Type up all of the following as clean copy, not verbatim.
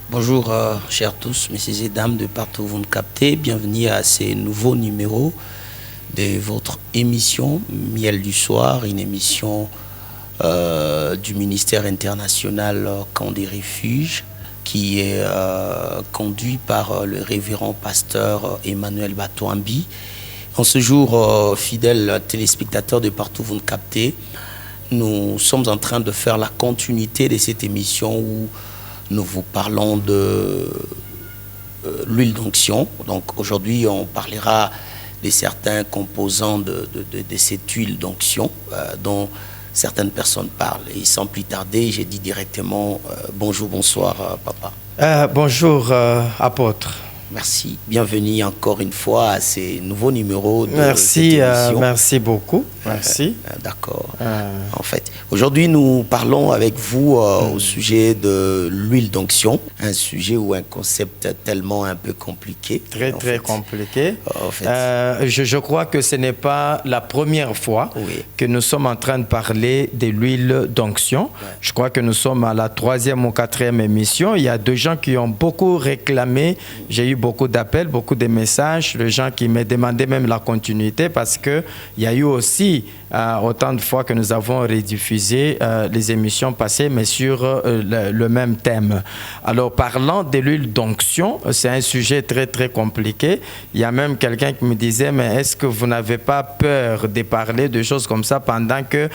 Bonjour, chers tous, messieurs et dames de partout où vous me captez. Bienvenue à ces nouveaux numéros de votre émission Miel du Soir, une émission du ministère international Camp des Refuges qui est conduit par le révérend pasteur Emmanuel Batouambi. En ce jour, fidèles téléspectateurs de partout où vous me captez, nous sommes en train de faire la continuité de cette émission où nous vous parlons de l'huile d'onction. Donc aujourd'hui, on parlera de certains composants de cette huile d'onction dont certaines personnes parlent. Et sans plus tarder, j'ai dit directement bonjour, bonsoir, papa. Bonjour, apôtre. Merci. Bienvenue encore une fois à ces nouveaux numéros de Merci, cette émission. merci beaucoup. Merci. D'accord. En fait, aujourd'hui, nous parlons avec vous au sujet de l'huile d'onction, un sujet ou un concept tellement un peu compliqué. Très compliqué. En fait. Je crois que ce n'est pas la première fois que nous sommes en train de parler de l'huile d'onction. Ouais. Je crois que nous sommes à la 3e ou 4e émission. Il y a des gens qui ont beaucoup réclamé. J'ai eu beaucoup d'appels, beaucoup de messages, de gens qui me demandaient même la continuité parce qu'il y a eu aussi autant de fois que nous avons rediffusé les émissions passées, mais sur le même thème. Alors, parlant de l'huile d'onction, c'est un sujet très compliqué. Il y a même quelqu'un qui me disait, mais est-ce que vous n'avez pas peur de parler de choses comme ça pendant que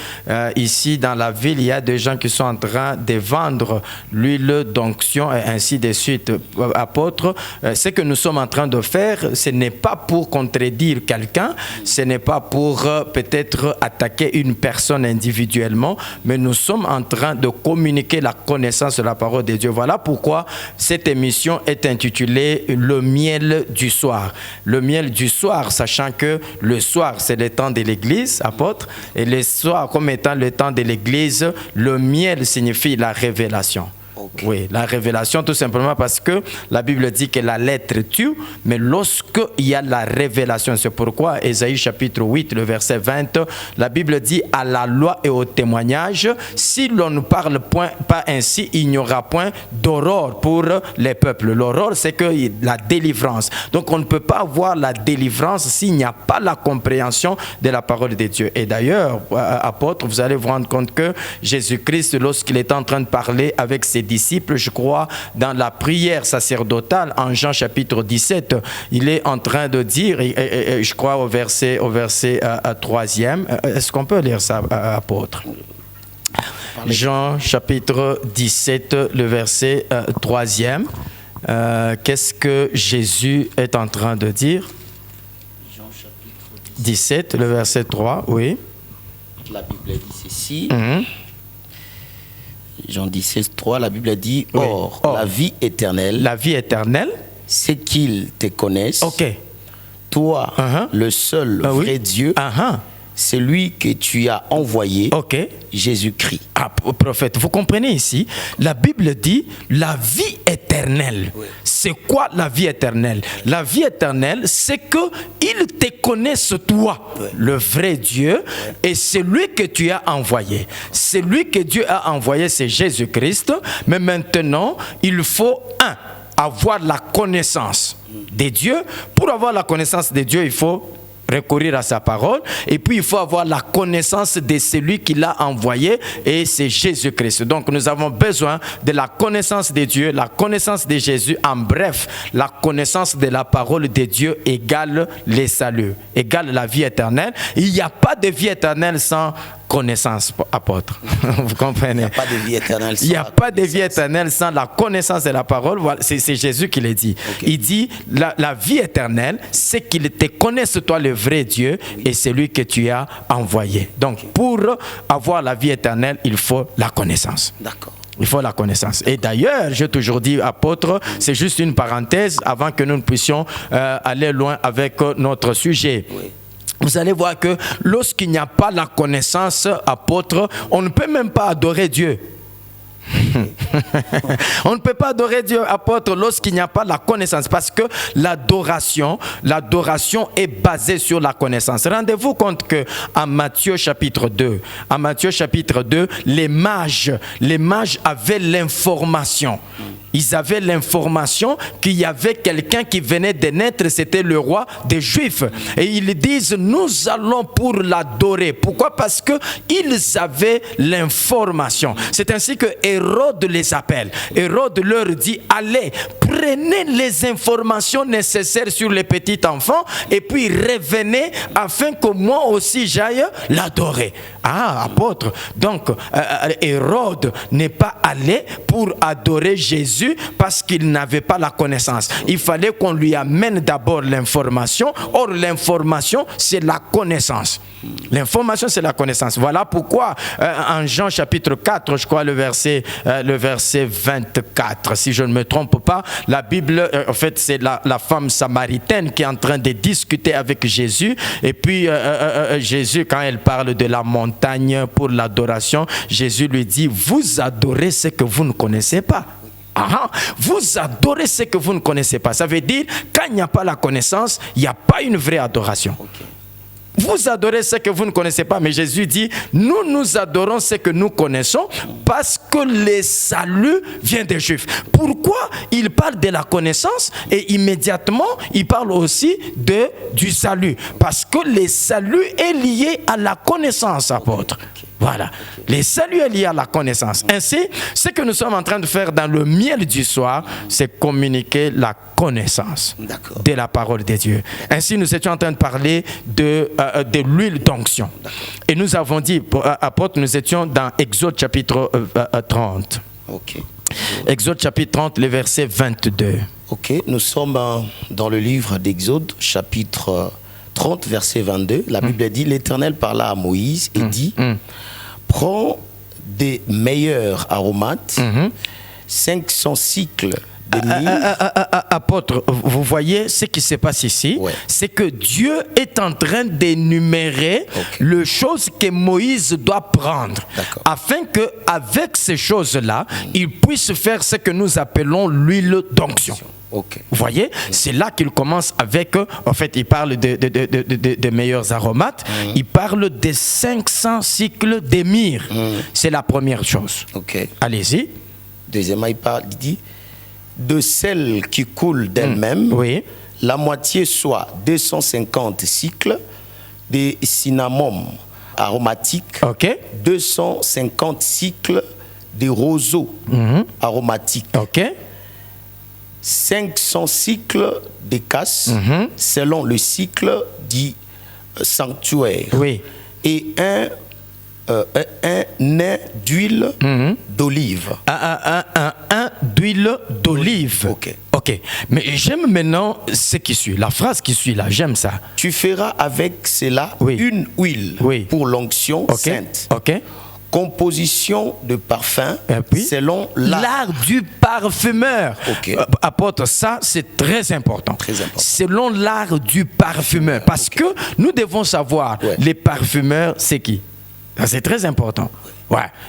ici, dans la ville, il y a des gens qui sont en train de vendre l'huile d'onction et ainsi de suite. Apôtre, ce que nous sommes en train de faire, ce n'est pas pour contredire quelqu'un, ce n'est pas pour peut-être attaquer une personne individuellement, mais nous sommes en train de communiquer la connaissance de la parole de Dieu. Voilà pourquoi cette émission est intitulée « Le miel du soir ». Le miel du soir, sachant que le soir, c'est le temps de l'église, apôtre, et le soir, comme étant le temps de l'église, le miel signifie la révélation. Okay. Oui, la révélation, tout simplement parce que la Bible dit que la lettre tue, mais lorsqu'il y a la révélation, c'est pourquoi Ésaïe chapitre 8, le verset 20, la Bible dit à la loi et au témoignage, si l'on ne parle pas ainsi, il n'y aura point d'aurore pour les peuples. L'aurore, c'est que la délivrance. Donc on ne peut pas avoir la délivrance s'il n'y a pas la compréhension de la parole de Dieu. Et d'ailleurs, apôtre, vous allez vous rendre compte que Jésus-Christ, lorsqu'il est en train de parler avec ses disciples, je crois, dans la prière sacerdotale, en Jean chapitre 17, il est en train de dire, et je crois au verset 3e, est-ce qu'on peut lire ça, apôtre? Jean chapitre 17, le verset 3e, qu'est-ce que Jésus est en train de dire? Jean chapitre 17, le verset 3, oui. La Bible dit ceci. Jean 17, 3, la Bible dit, or, la vie éternelle, c'est qu'ils te connaissent, toi, le seul vrai Dieu, c'est lui que tu as envoyé, Jésus-Christ. Ah, prophète, vous comprenez ici, la Bible dit la vie éternelle. Oui. C'est quoi la vie éternelle? La vie éternelle, c'est qu'ils te connaissent toi, le vrai Dieu, et c'est lui que tu as envoyé. C'est lui que Dieu a envoyé, c'est Jésus-Christ. Mais maintenant, il faut, avoir la connaissance de Dieu. Pour avoir la connaissance de Dieu, il faut recourir à sa parole, et puis il faut avoir la connaissance de celui qui l'a envoyé, et c'est Jésus-Christ. Donc nous avons besoin de la connaissance de Dieu, la connaissance de Jésus, en bref, la connaissance de la parole de Dieu égale les saluts, égale la vie éternelle. Il n'y a pas de vie éternelle sans connaissance, apôtre. Vous comprenez? Il n'y a pas de vie éternelle sans, il n'y a pas de vie éternelle sans la connaissance de la parole. Voilà, c'est Jésus qui le dit. Il dit, la vie éternelle, c'est qu'il te connaisse toi le vrai Dieu, et c'est lui que tu as envoyé. Donc, pour avoir la vie éternelle, il faut la connaissance. D'accord. Il faut la connaissance. Et d'ailleurs, j'ai toujours dit, apôtre, c'est juste une parenthèse avant que nous ne puissions aller loin avec notre sujet. Oui. Vous allez voir que lorsqu'il n'y a pas la connaissance, apôtre, on ne peut même pas adorer Dieu. On ne peut pas adorer Dieu, apôtre, lorsqu'il n'y a pas la connaissance, parce que l'adoration est basée sur la connaissance. Rendez-vous compte que en Matthieu chapitre 2, les mages avaient l'information. Ils avaient l'information qu'il y avait quelqu'un qui venait de naître, c'était le roi des Juifs. Et ils disent, nous allons pour l'adorer. Pourquoi? Parce qu'ils avaient l'information. C'est ainsi que Hérode les appelle. Hérode leur dit, allez, prenez les informations nécessaires sur les petits enfants et puis revenez afin que moi aussi j'aille l'adorer. Ah, apôtre. Donc, Hérode n'est pas allé pour adorer Jésus parce qu'il n'avait pas la connaissance. Il fallait qu'on lui amène d'abord l'information. Or, l'information, c'est la connaissance. L'information, c'est la connaissance. Voilà pourquoi, en Jean chapitre 4, je crois le verset 24, si je ne me trompe pas, la Bible, en fait, c'est la femme samaritaine qui est en train de discuter avec Jésus. Et puis, Jésus, quand elle parle de la montagne pour l'adoration, Jésus lui dit, vous adorez ce que vous ne connaissez pas. Ah, vous adorez ce que vous ne connaissez pas. Ça veut dire, quand il n'y a pas la connaissance, il n'y a pas une vraie adoration. Okay. Vous adorez ce que vous ne connaissez pas, mais Jésus dit, nous adorons ce que nous connaissons parce que le salut vient des Juifs. Pourquoi il parle de la connaissance et immédiatement il parle aussi du salut? Parce que le salut est lié à la connaissance, apôtre. Voilà, le salut est lié à la connaissance. Ainsi, ce que nous sommes en train de faire dans le miel du soir, c'est communiquer la connaissance de la parole de Dieu. Ainsi, nous étions en train de parler de l'huile d'onction. Et nous avons dit, apôtre, nous étions dans Exode chapitre 30. Ok. Exode chapitre 30, le verset 22. Ok, nous sommes dans le livre d'Exode, chapitre 30, verset 22. La Bible dit, l'Éternel parla à Moïse et dit, prends des meilleurs aromates, 500 cycles de myrrhe. Apôtre, vous voyez ce qui se passe ici, c'est que Dieu est en train d'énumérer les choses que Moïse doit prendre, afin qu'avec ces choses-là, il puisse faire ce que nous appelons l'huile d'onction. Vous voyez, c'est là qu'il commence avec, en fait, il parle de meilleurs aromates, il parle de 500 cycles de myrrhe. C'est la première chose. Allez-y. Deuxièmement, il dit, de celles qui coulent d'elles-mêmes, la moitié soit 250 cycles de cinnamome aromatique, 250 cycles de roseau aromatique. 500 cycles de casse selon le cycle du sanctuaire. Et un nain d'huile d'olive. Un d'huile d'olive. Ok. Mais j'aime maintenant ce qui suit, la phrase qui suit là, j'aime ça. Tu feras avec cela une huile pour l'onction sainte. Composition de parfum selon l'art du parfumeur. Apôtre, ça c'est très important. Selon l'art du parfumeur. Parce que nous devons savoir, les parfumeurs c'est qui? C'est très important.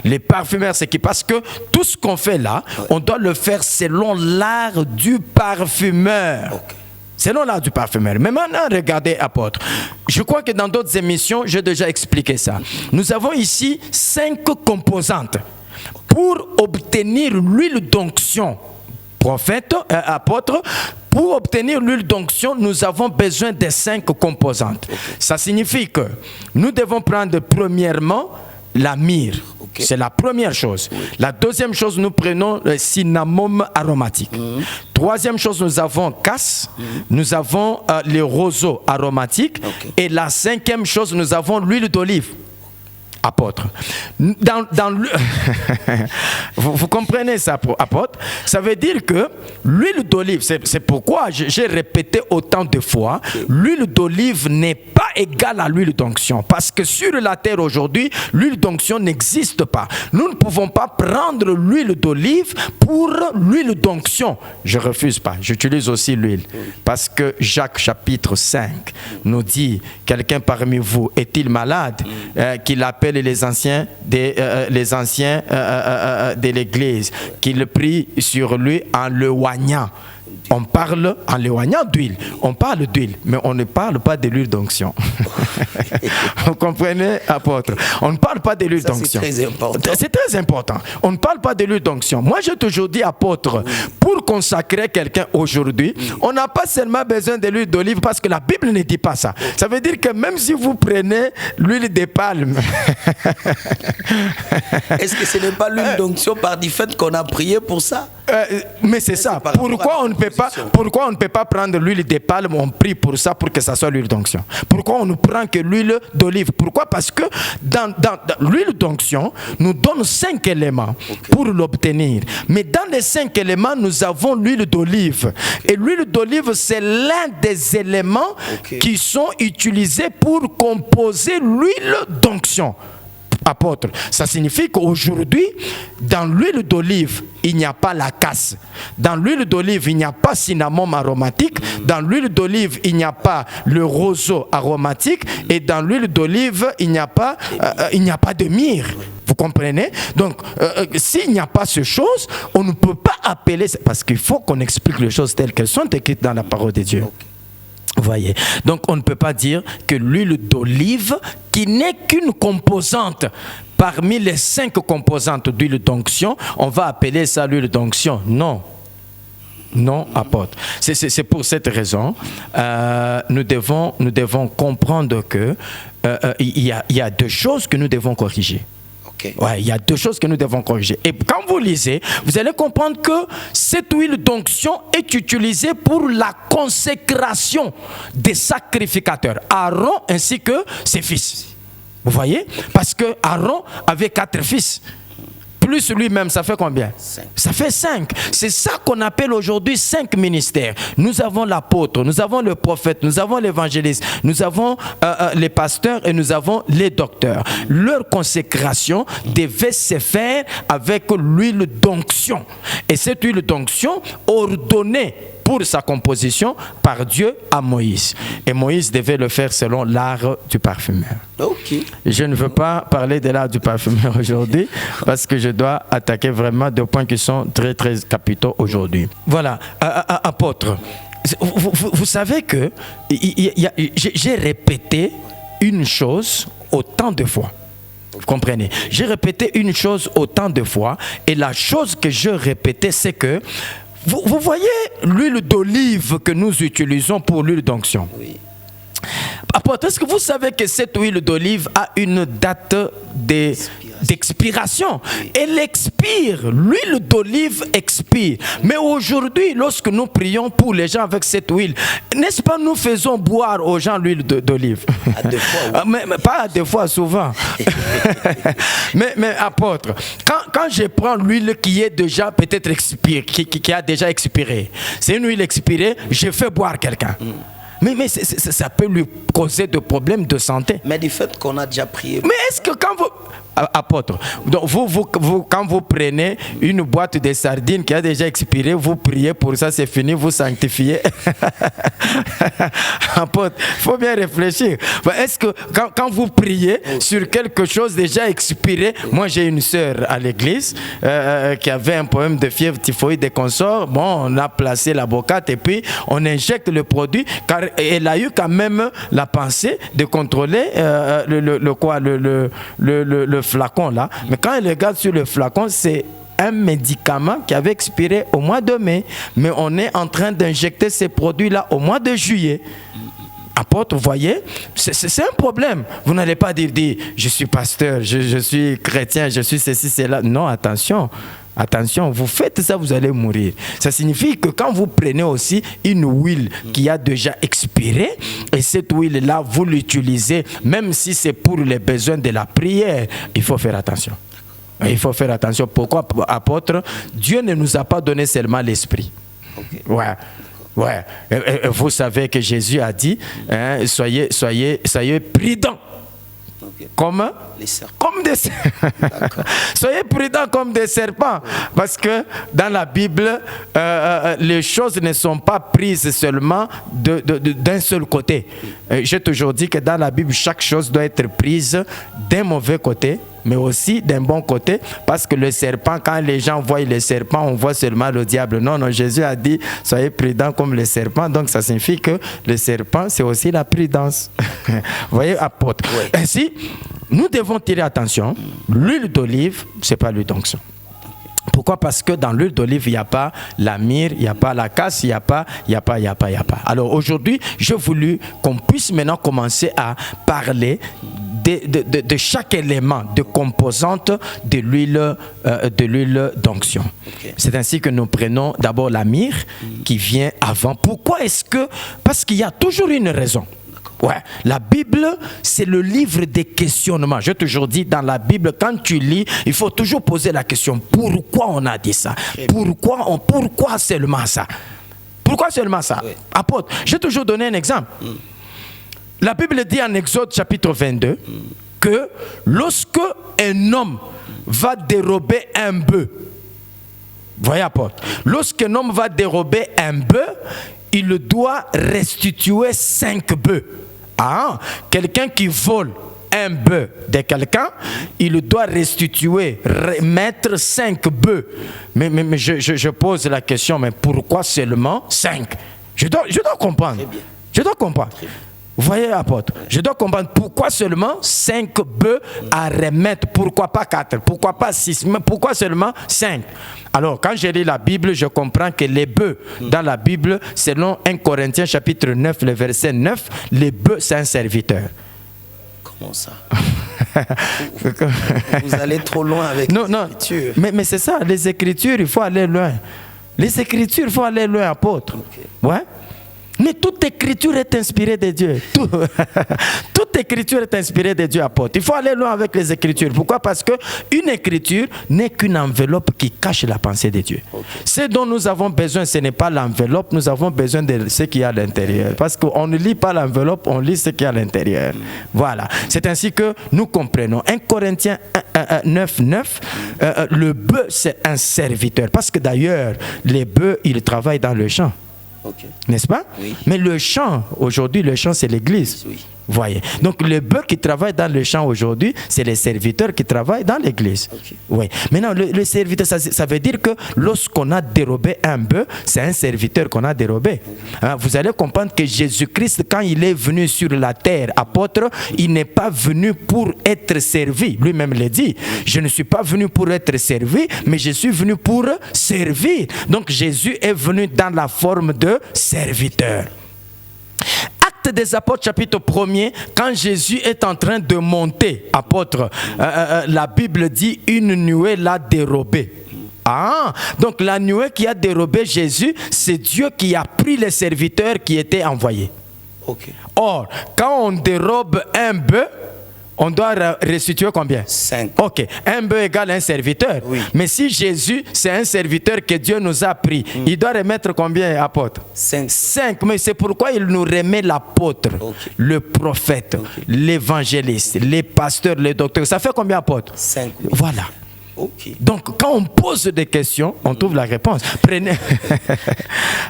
Les parfumeurs c'est qui? Parce que tout ce qu'on fait là, on doit le faire selon l'art du parfumeur. Selon l'art du parfumeur. Mais maintenant, regardez, apôtre. Je crois que dans d'autres émissions, j'ai déjà expliqué ça. Nous avons ici 5 composantes. Pour obtenir l'huile d'onction, prophète, apôtre, pour obtenir l'huile d'onction, nous avons besoin de 5 composantes. Ça signifie que nous devons prendre premièrement la myrrhe. C'est la première chose. La deuxième chose, nous prenons le cinnamome aromatique. Troisième chose, nous avons casse. Nous avons les roseaux aromatiques. Et la cinquième chose, nous avons l'huile d'olive. Apôtre. Vous comprenez ça, apôtre? Ça veut dire que l'huile d'olive, c'est pourquoi j'ai répété autant de fois, l'huile d'olive n'est pas égale à l'huile d'onction. Parce que sur la terre aujourd'hui, l'huile d'onction n'existe pas. Nous ne pouvons pas prendre l'huile d'olive pour l'huile d'onction. Je ne refuse pas, j'utilise aussi l'huile. Parce que Jacques chapitre 5 nous dit, quelqu'un parmi vous est-il malade qu'il appelle les anciens de l'église, qu'il prie sur lui en le oignant. On parle, en l'éloignant d'huile, on parle d'huile, mais on ne parle pas de l'huile d'onction. Vous comprenez, apôtre? On ne parle pas de l'huile d'onction. C'est très important. C'est très important. On ne parle pas de l'huile d'onction. Moi, j'ai toujours dit, apôtre, pour consacrer quelqu'un aujourd'hui, on n'a pas seulement besoin de l'huile d'olive parce que la Bible ne dit pas ça. Ça veut dire que même si vous prenez l'huile de palme... Est-ce que ce n'est pas l'huile d'onction par du fait qu'on a prié pour ça? Mais c'est ça. Pourquoi on ne peut pas prendre l'huile de palme, on prie pour ça, pour que ça soit l'huile d'onction? Pourquoi on ne prend que l'huile d'olive? Pourquoi? Parce que dans l'huile d'onction nous donne 5 éléments pour l'obtenir. Mais dans les 5 éléments, nous avons l'huile d'olive. Et l'huile d'olive, c'est l'un des éléments qui sont utilisés pour composer l'huile d'onction. Apôtre, ça signifie qu'aujourd'hui, dans l'huile d'olive, il n'y a pas la casse. Dans l'huile d'olive, il n'y a pas cinnamon aromatique. Dans l'huile d'olive, il n'y a pas le roseau aromatique. Et dans l'huile d'olive, il n'y a pas de myrrhe. Vous comprenez? Donc, s'il n'y a pas ces choses, on ne peut pas appeler... Parce qu'il faut qu'on explique les choses telles qu'elles sont écrites dans la parole de Dieu. Vous voyez, donc on ne peut pas dire que l'huile d'olive, qui n'est qu'une composante parmi les 5 composantes d'huile d'onction, on va appeler ça l'huile d'onction. Non. Non, apôtre. C'est pour cette raison, nous devons comprendre que il y a 2 choses que nous devons corriger. Ouais, il y a 2 choses que nous devons corriger. Et quand vous lisez, vous allez comprendre que cette huile d'onction est utilisée pour la consécration des sacrificateurs, Aaron ainsi que ses fils. Vous voyez? Parce que Aaron avait 4 fils. Plus lui-même, ça fait combien? 5. Ça fait 5. C'est ça qu'on appelle aujourd'hui 5 ministères. Nous avons l'apôtre, nous avons le prophète, nous avons l'évangéliste, nous avons les pasteurs et nous avons les docteurs. Leur consécration devait se faire avec l'huile d'onction. Et cette huile d'onction ordonnée pour sa composition par Dieu à Moïse. Et Moïse devait le faire selon l'art du parfumeur. Je ne veux pas parler de l'art du parfumeur aujourd'hui parce que je dois attaquer vraiment 2 points qui sont très très capitaux aujourd'hui. Voilà, apôtre, vous savez que j'ai répété une chose autant de fois. Vous comprenez? J'ai répété une chose autant de fois et la chose que je répétais, c'est que vous voyez l'huile d'olive que nous utilisons pour l'huile d'onction. Oui. Apôtre, est-ce que vous savez que cette huile d'olive a une date d'expiration? Oui. Elle expire, l'huile d'olive expire. Mais aujourd'hui, lorsque nous prions pour les gens avec cette huile, n'est-ce pas nous faisons boire aux gens l'huile d'olive? À 2 fois, oui. mais pas à 2 fois, souvent. mais apôtre, quand je prends l'huile qui est déjà peut-être expirée, qui a déjà expiré, c'est une huile expirée, je fais boire quelqu'un. Mais ça peut lui causer des problèmes de santé. Mais du fait qu'on a déjà prié. Mais est-ce que quand vous... Apôtre, donc quand vous prenez une boîte de sardines qui a déjà expiré, vous priez pour ça, c'est fini, vous sanctifiez. Apôtre, il faut bien réfléchir. Est-ce que quand vous priez sur quelque chose déjà expiré, moi j'ai une sœur à l'église qui avait un problème de fièvre typhoïde et consorts, bon, on a placé la bocate et puis on injecte le produit car elle a eu quand même la pensée de contrôler le flacon là, mais quand elle regarde sur le flacon, c'est un médicament qui avait expiré au mois de mai, mais on est en train d'injecter ces produits-là au mois de juillet. Apôtre, vous voyez, c'est un problème. Vous n'allez pas dire, je suis pasteur, je suis chrétien, je suis ceci, cela. Non, attention. Attention, vous faites ça, vous allez mourir. Ça signifie que quand vous prenez aussi une huile qui a déjà expiré, et cette huile-là, vous l'utilisez, même si c'est pour les besoins de la prière, il faut faire attention. Il faut faire attention. Pourquoi, apôtre? Dieu ne nous a pas donné seulement l'esprit. Ouais. Ouais. Et vous savez que Jésus a dit, hein, soyez prudents. Comme les serpents. Comme des serpents. Soyez prudents comme des serpents. Parce que dans la Bible, les choses ne sont pas prises seulement d'un seul côté. J'ai toujours dit que dans la Bible, chaque chose doit être prise d'un mauvais côté mais aussi d'un bon côté, parce que le serpent, quand les gens voient le serpent, on voit seulement le diable. Non, non, Jésus a dit, soyez prudents comme le serpent, donc ça signifie que le serpent, c'est aussi la prudence. Vous voyez, apôtre. Oui. Ainsi, nous devons tirer attention, l'huile d'olive, ce n'est pas l'huile d'onction. Pourquoi? Parce que dans l'huile d'olive, il n'y a pas la myrrhe, il n'y a pas la casse, il n'y a pas. Alors aujourd'hui, j'ai voulu qu'on puisse maintenant commencer à parler de chaque élément, de composante de l'huile d'onction. Okay. C'est ainsi que nous prenons d'abord la myrrhe qui vient avant. Pourquoi est-ce que... Parce qu'il y a toujours une raison. Ouais, la Bible, c'est le livre des questionnements. J'ai toujours dit, dans la Bible, quand tu lis, il faut toujours poser la question, pourquoi on a dit ça? Pourquoi seulement ça? Pourquoi seulement ça? Oui. Apôtre, j'ai toujours donné un exemple. La Bible dit en Exode chapitre 22 que lorsque un homme va dérober un bœuf, voyez apôtre, lorsqu'un homme va dérober un bœuf, il doit restituer 5 bœufs. Ah, quelqu'un qui vole un bœuf de quelqu'un, il doit restituer, remettre 5 bœufs. Mais je pose la question, mais pourquoi seulement 5? Je dois comprendre. Je dois comprendre. Vous voyez, apôtre, je dois comprendre pourquoi seulement 5 bœufs à remettre, pourquoi pas 4, pourquoi pas 6, mais pourquoi seulement 5? Alors, quand je lis la Bible, je comprends que les bœufs, dans la Bible, selon 1 Corinthiens chapitre 9, le verset 9, les bœufs, c'est un serviteur. Comment ça? Vous allez trop loin avec les Écritures. Mais c'est ça, les Écritures, il faut aller loin. Les Écritures, il faut aller loin, apôtre. Okay. Ouais. Mais toute écriture est inspirée de Dieu. Toute écriture est inspirée de Dieu, apôtre. Il faut aller loin avec les écritures. Pourquoi? Parce qu'une écriture n'est qu'une enveloppe qui cache la pensée de Dieu. Okay. Ce dont nous avons besoin, ce n'est pas l'enveloppe, nous avons besoin de ce qu'il y a à l'intérieur. Parce qu'on ne lit pas l'enveloppe, on lit ce qu'il y a à l'intérieur. Voilà. C'est ainsi que nous comprenons. 1 Corinthiens 9, 9, le bœuf, c'est un serviteur. Parce que d'ailleurs, les bœufs, ils travaillent dans le champ. Okay. N'est-ce pas? Oui. Mais le champ, aujourd'hui, le champ, c'est l'église. Oui. Voyez. Donc, le bœuf qui travaille dans le champ aujourd'hui, c'est les serviteurs qui travaillent dans l'église. Okay. Oui. Maintenant, le serviteur, ça veut dire que lorsqu'on a dérobé un bœuf, c'est un serviteur qu'on a dérobé. Hein, vous allez comprendre que Jésus-Christ, quand il est venu sur la terre, apôtre, il n'est pas venu pour être servi. Lui-même l'a dit. Je ne suis pas venu pour être servi, mais je suis venu pour servir. Donc, Jésus est venu dans la forme de serviteur. Actes des apôtres chapitre 1er, quand Jésus est en train de monter, apôtre, la Bible dit une nuée l'a dérobé. Ah, donc la nuée qui a dérobé Jésus, c'est Dieu qui a pris les serviteurs qui étaient envoyés. Okay. Or, quand on dérobe un bœuf, on doit restituer combien? 5. Ok. Un bœuf égale un serviteur. Oui. Mais si Jésus, c'est un serviteur que Dieu nous a pris, il doit remettre combien, apôtre? 5. 5. Mais c'est pourquoi il nous remet l'apôtre, le prophète, l'évangéliste, les pasteurs, les docteurs. Ça fait combien, apôtre? 5. Oui. Voilà. Okay. Donc, quand on pose des questions, on trouve la réponse. Prenez,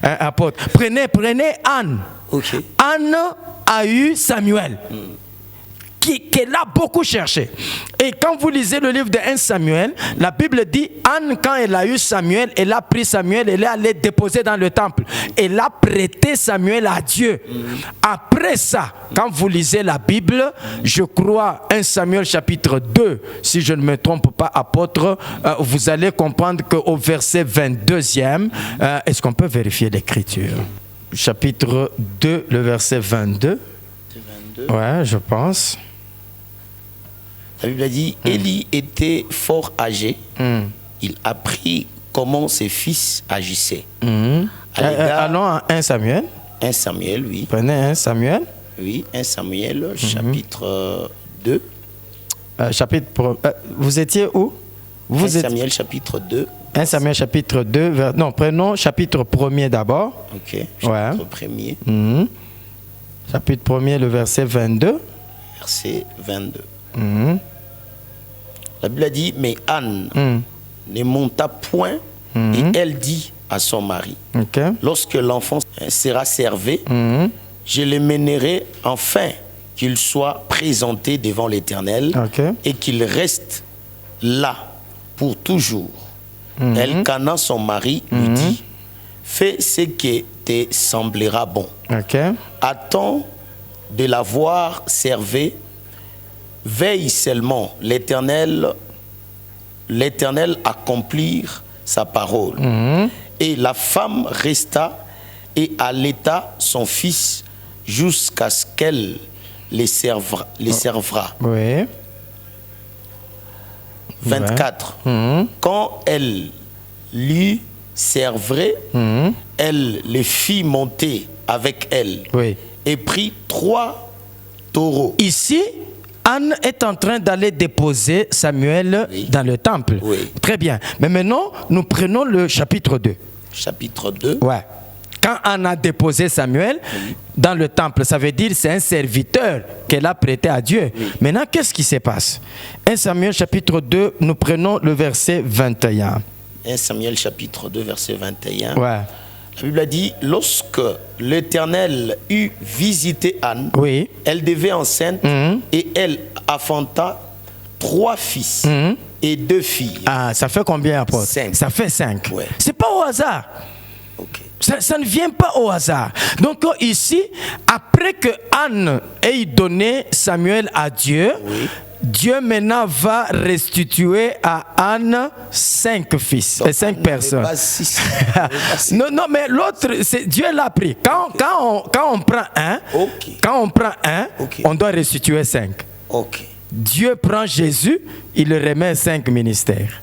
apôtre, prenez Anne. Okay. Anne a eu Samuel. Qu'elle a beaucoup cherché. Et quand vous lisez le livre de 1 Samuel, la Bible dit, Anne, quand elle a eu Samuel, elle a pris Samuel, elle est allée déposer dans le temple. Elle a prêté Samuel à Dieu. Après ça, quand vous lisez la Bible, je crois 1 Samuel chapitre 2, si je ne me trompe pas, apôtre, vous allez comprendre qu'au verset 22e, est-ce qu'on peut vérifier l'écriture? Chapitre 2, le verset 22. Ouais, je pense. La Bible a dit, Élie était fort âgé. Il apprit comment ses fils agissaient. Allons à 1 Samuel. 1 Samuel, oui. Prenez 1 Samuel. Oui, 1 Samuel, chapitre 2. Vous étiez où? 1 Samuel, chapitre 2. 1 Samuel, chapitre 2. Non, prenons chapitre 1er d'abord. Ok, chapitre 1er. Chapitre 1er, le verset 22. Verset 22. La Bible a dit, mais Anne ne monta point et elle dit à son mari, lorsque l'enfant sera servi, je le mènerai enfin qu'il soit présenté devant l'Éternel et qu'il reste là pour toujours. Elkana, son mari, lui dit, fais ce qui te semblera bon. Attends de l'avoir servi, veille seulement l'Éternel accomplir sa parole. Et la femme resta et allaita son fils jusqu'à ce qu'elle les servra. 24. Quand elle lui servirait, elle les fit monter avec elle et prit 3 taureaux. Ici, Anne est en train d'aller déposer Samuel dans le temple. Très bien. Mais maintenant, nous prenons le chapitre 2. Chapitre 2. Ouais. Quand Anne a déposé Samuel dans le temple, ça veut dire que c'est un serviteur qu'elle a prêté à Dieu. Maintenant, qu'est-ce qui se passe? 1 Samuel chapitre 2, nous prenons le verset 21. 1 Samuel chapitre 2, verset 21. Ouais. La Bible a dit, lorsque l'Éternel eut visité Anne, elle devait enceinte et elle affronta 3 fils et 2 filles. Ah, ça fait combien, apôtre? 5. Ça fait 5. C'est pas au hasard. Ça ne vient pas au hasard. Donc ici, après que Anne ait donné Samuel à Dieu, Dieu maintenant va restituer à Anne 5 fils et 5 personnes. Non, mais l'autre, Dieu l'a pris. Quand on prend un, on doit restituer 5. Dieu prend Jésus, il le remet 5 ministères.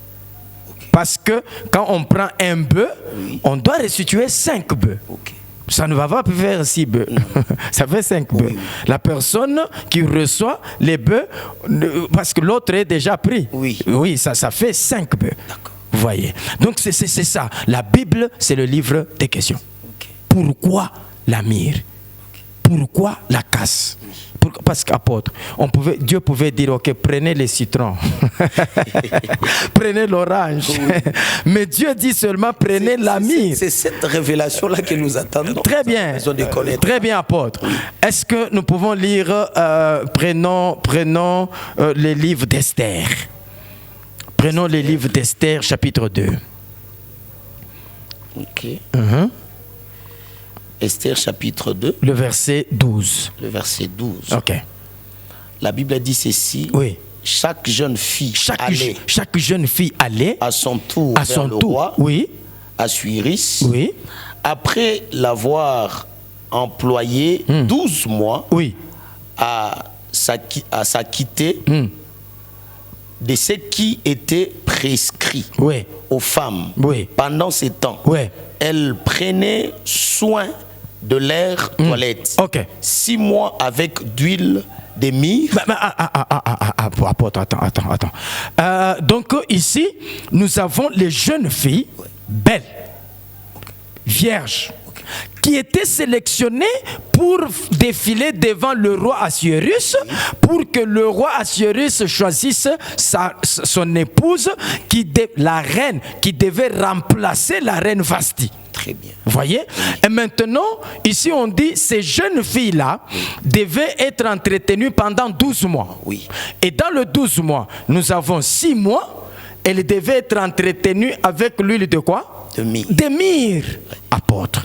Parce que quand on prend un bœuf, on doit restituer 5 bœufs. Ça ne va pas faire 6 bœufs. Ça fait 5 bœufs. La personne qui reçoit les bœufs, parce que l'autre est déjà pris. Oui, ça fait 5 bœufs. Vous voyez. Donc c'est ça. La Bible, c'est le livre des questions. Pourquoi la myrrhe? Pourquoi la casse? Parce qu'apôtre, Dieu pouvait dire, ok, prenez les citrons, prenez l'orange. Mais Dieu dit seulement, prenez la myrrhe. C'est cette révélation-là que nous attendons. Très bien, très bien, apôtre. Est-ce que nous pouvons lire, prenons les livres d'Esther. Prenons les livres d'Esther, chapitre 2. Esther chapitre 2. Le verset 12. Le verset 12. La Bible a dit ceci. Chaque jeune fille allait à son tour vers le roi Assuérus. Après l'avoir employé 12 mois à s'acquitter de ce qui était prescrit aux femmes. Pendant ces temps, elle prenait soin de leur toilette. 6 mois avec d'huile de myrrhe. Attends. Donc ici, nous avons les jeunes filles belles, vierges, qui étaient sélectionnées pour défiler devant le roi Assuérus, pour que le roi Assuérus choisisse son épouse, la reine, qui devait remplacer la reine Vasti. Très bien. Vous voyez? Et maintenant, ici on dit, ces jeunes filles-là devaient être entretenues pendant 12 mois. Et dans le 12 mois, nous avons 6 mois, elles devaient être entretenues avec l'huile de quoi? De myrrhe. De myrrhe, apôtre.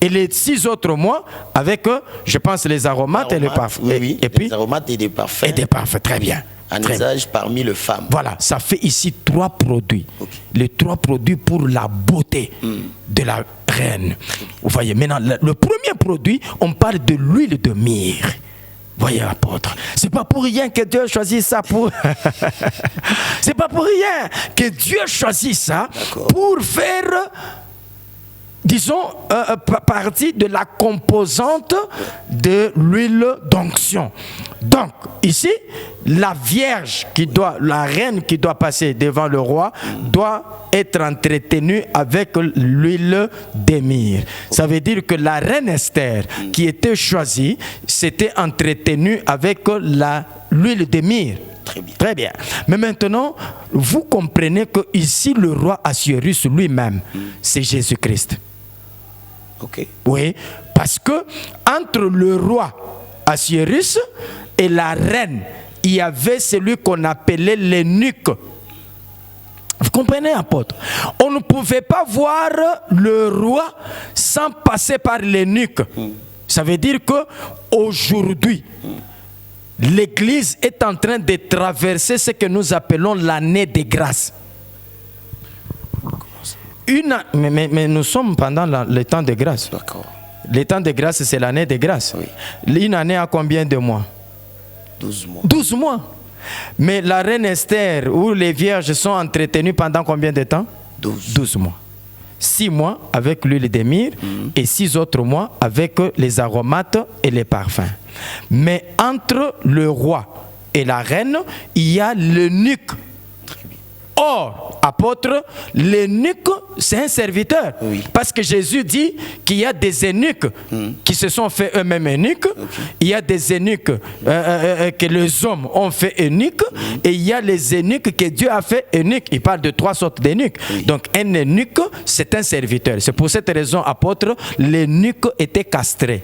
Et les 6 autres mois, avec, je pense, les aromates et les parfums. Et puis, les aromates et des parfums. Et des parfums, très bien. Un usage parmi les femmes. Voilà, ça fait ici 3 produits. Les 3 produits pour la beauté de la reine. Vous voyez, maintenant, le premier produit, on parle de l'huile de myrrhe. Voyez, apôtre, c'est pas pour rien que Dieu choisit ça pour... C'est pas pour rien que Dieu choisit ça pour faire, disons, partie de la composante de l'huile d'onction. Donc, ici, la vierge la reine qui doit passer devant le roi doit être entretenue avec l'huile de myrrhe. Ça veut dire que la reine Esther qui était choisie, s'était entretenue avec l'huile de myrrhe. Très bien. Mais maintenant, vous comprenez que ici, le roi Assuérus lui-même, c'est Jésus-Christ. Oui, parce que entre le roi Assuérus, et la reine, il y avait celui qu'on appelait l'eunuque. Vous comprenez, apôtre? On ne pouvait pas voir le roi sans passer par l'eunuque. Ça veut dire qu'aujourd'hui, l'Église est en train de traverser ce que nous appelons l'année des grâces. Mais nous sommes pendant le temps de grâce. D'accord. Le temps de grâce, c'est l'année de grâce. Oui. Une année a combien de mois? 12 mois. 12 mois. Mais la reine Esther, où les vierges sont entretenues pendant combien de temps? 12 mois. 6 mois avec l'huile de myrrhe et 6 autres mois avec les aromates et les parfums. Mais entre le roi et la reine, il y a l'eunuque. Or, apôtre, l'eunuque, c'est un serviteur. Oui. Parce que Jésus dit qu'il y a des eunuques qui se sont fait eux-mêmes eunuques. Okay. Il y a des eunuques que les hommes ont fait eunuques. Et il y a les eunuques que Dieu a fait eunuques. Il parle de 3 sortes d'eunuques. Oui. Donc, un eunuque, c'est un serviteur. C'est pour cette raison, apôtre, l'eunuque était castré.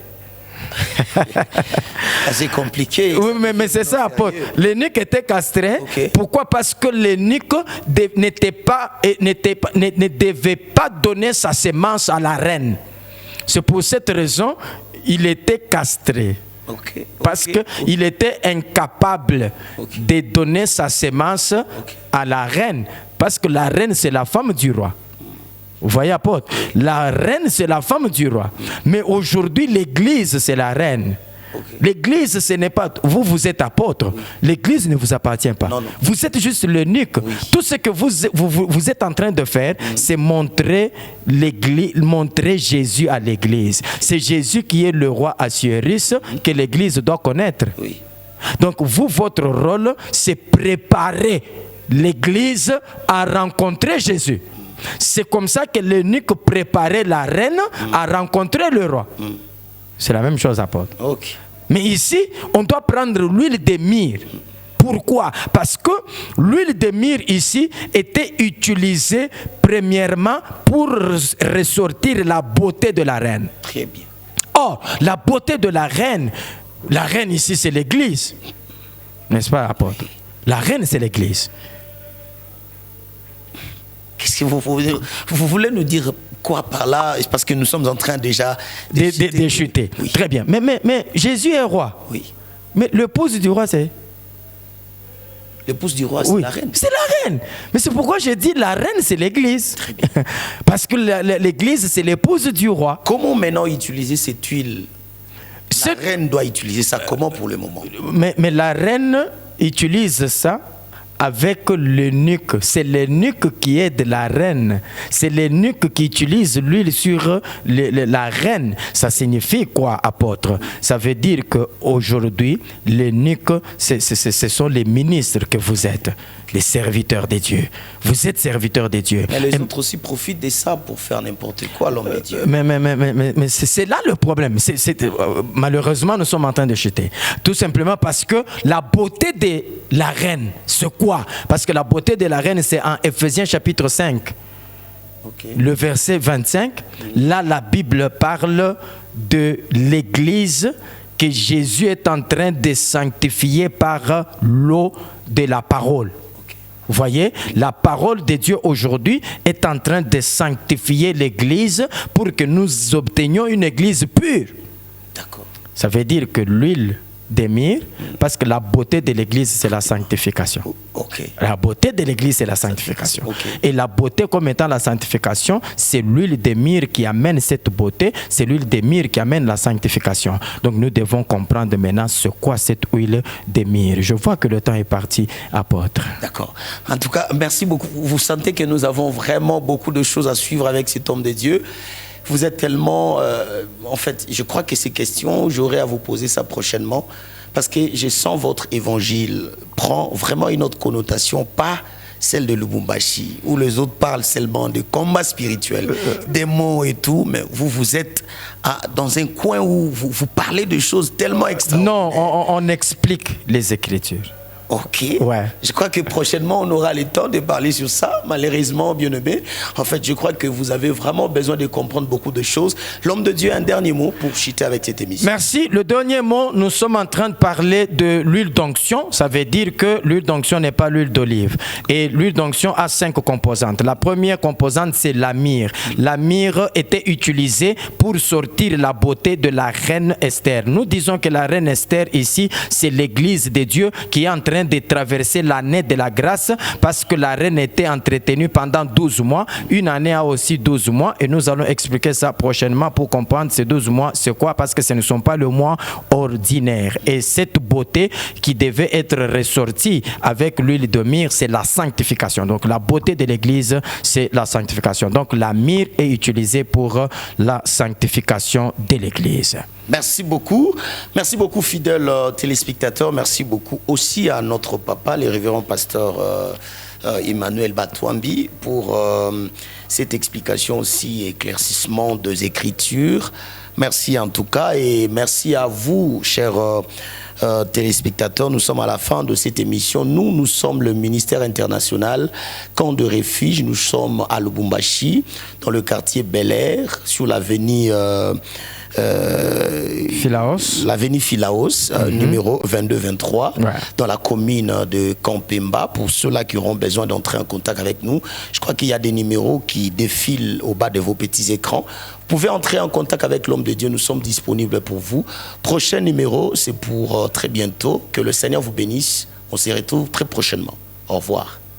C'est compliqué. Oui, mais c'est ça, apôtre. L'eunuque était castré. Okay. Pourquoi? Parce que l'eunuque ne devait pas donner sa semence à la reine. C'est pour cette raison il était castré. Okay. Parce qu'il était incapable de donner sa semence à la reine. Parce que la reine, c'est la femme du roi. Vous voyez, apôtre, la reine, c'est la femme du roi. Mais aujourd'hui, l'Église, c'est la reine. L'Église, ce n'est pas... Vous êtes apôtre. L'Église ne vous appartient pas. Non. Vous êtes juste l'eunuque. Oui. Tout ce que vous êtes en train de faire, c'est montrer Jésus à l'Église. C'est Jésus qui est le roi Assuérus que l'Église doit connaître. Oui. Donc, votre rôle, c'est préparer l'Église à rencontrer Jésus. C'est comme ça que l'eunuque préparait la reine à rencontrer le roi. C'est la même chose, apôtre. Okay. Mais ici, on doit prendre l'huile de myrrhe. Pourquoi? Parce que l'huile de myrrhe ici était utilisée premièrement pour ressortir la beauté de la reine. Très bien. Or, la beauté de la reine ici, c'est l'Église. N'est-ce pas, apôtre? La reine, c'est l'Église. Qu'est-ce que vous voulez nous dire quoi par là? Parce que nous sommes en train déjà de chuter. Oui. Très bien. Mais Jésus est roi. Oui. Mais l'épouse du roi, c'est? L'épouse du roi, c'est la reine. C'est la reine. Mais c'est pourquoi j'ai dit la reine, c'est l'Église. Parce que l'Église, c'est l'épouse du roi. Comment maintenant utiliser cette huile? La reine doit utiliser ça comment pour le moment? Mais la reine utilise ça avec l'eunuque. C'est l'eunuque qui aide la reine. C'est l'eunuque qui utilise l'huile sur la reine. Ça signifie quoi, apôtre? Ça veut dire qu'aujourd'hui, l'eunuque, ce sont les ministres que vous êtes, les serviteurs de Dieu. Vous êtes serviteurs de Dieu. Mais les autres aussi profitent de ça pour faire n'importe quoi, l'homme de Dieu. Mais c'est là le problème. Malheureusement, nous sommes en train de chuter. Tout simplement parce que la beauté de la reine, c'est quoi? Parce que la beauté de la reine, c'est en Éphésiens chapitre 5. Okay. Le verset 25. Là, la Bible parle de l'Église que Jésus est en train de sanctifier par l'eau de la parole. Vous voyez, la parole de Dieu aujourd'hui est en train de sanctifier l'Église pour que nous obtenions une Église pure. D'accord. Ça veut dire que l'huile de myrrhe, parce que la beauté de l'Église, c'est la sanctification. Okay. La beauté de l'Église, c'est la sanctification. Okay. Et la beauté comme étant la sanctification, c'est l'huile de myrrhe qui amène cette beauté, c'est l'huile de myrrhe qui amène la sanctification. Donc nous devons comprendre maintenant ce qu'est cette huile de myrrhe. Je vois que le temps est parti, apôtre. D'accord. En tout cas, merci beaucoup. Vous sentez que nous avons vraiment beaucoup de choses à suivre avec cet homme de Dieu. Vous êtes tellement... en fait, je crois que ces questions, j'aurai à vous poser ça prochainement, parce que je sens votre évangile prend vraiment une autre connotation, pas celle de Lubumbashi, où les autres parlent seulement de combat spirituel, des mots et tout, mais vous êtes dans un coin où vous parlez de choses tellement extraordinaires. Non, on explique les Écritures. Ok. Ouais. Je crois que prochainement, on aura le temps de parler sur ça. Malheureusement, bien aimé. En fait, je crois que vous avez vraiment besoin de comprendre beaucoup de choses. L'homme de Dieu, un dernier mot pour chuter avec cette émission. Merci. Le dernier mot, nous sommes en train de parler de l'huile d'onction. Ça veut dire que l'huile d'onction n'est pas l'huile d'olive. Et l'huile d'onction a 5 composantes. La première composante, c'est la myrrhe. La myrrhe était utilisée pour sortir la beauté de la reine Esther. Nous disons que la reine Esther ici, c'est l'église de Dieu qui est en train de traverser l'année de la grâce parce que la reine était entretenue pendant 12 mois. Une année a aussi 12 mois et nous allons expliquer ça prochainement pour comprendre ces 12 mois, c'est quoi, parce que ce ne sont pas le mois ordinaire. Et cette beauté qui devait être ressortie avec l'huile de myrrhe, c'est la sanctification. Donc la beauté de l'église, c'est la sanctification. Donc la myrrhe est utilisée pour la sanctification de l'église. Merci beaucoup fidèles téléspectateurs. Merci beaucoup aussi à notre papa, le révérend pasteur Emmanuel Batouambi, pour cette explication aussi, éclaircissement des Écritures. Merci en tout cas et merci à vous, chers téléspectateurs. Nous sommes à la fin de cette émission. Nous sommes le ministère international Camp de Refuge. Nous sommes à Lubumbashi, dans le quartier Bel Air, sur l'avenue l'avenue Philaos, numéro 22-23, dans la commune de Campemba. Pour ceux-là qui auront besoin d'entrer en contact avec nous, je crois qu'il y a des numéros qui défilent au bas de vos petits écrans. Vous pouvez entrer en contact avec l'homme de Dieu, nous sommes disponibles pour vous. Prochain numéro, c'est pour très bientôt. Que le Seigneur vous bénisse. On se retrouve très prochainement. Au revoir.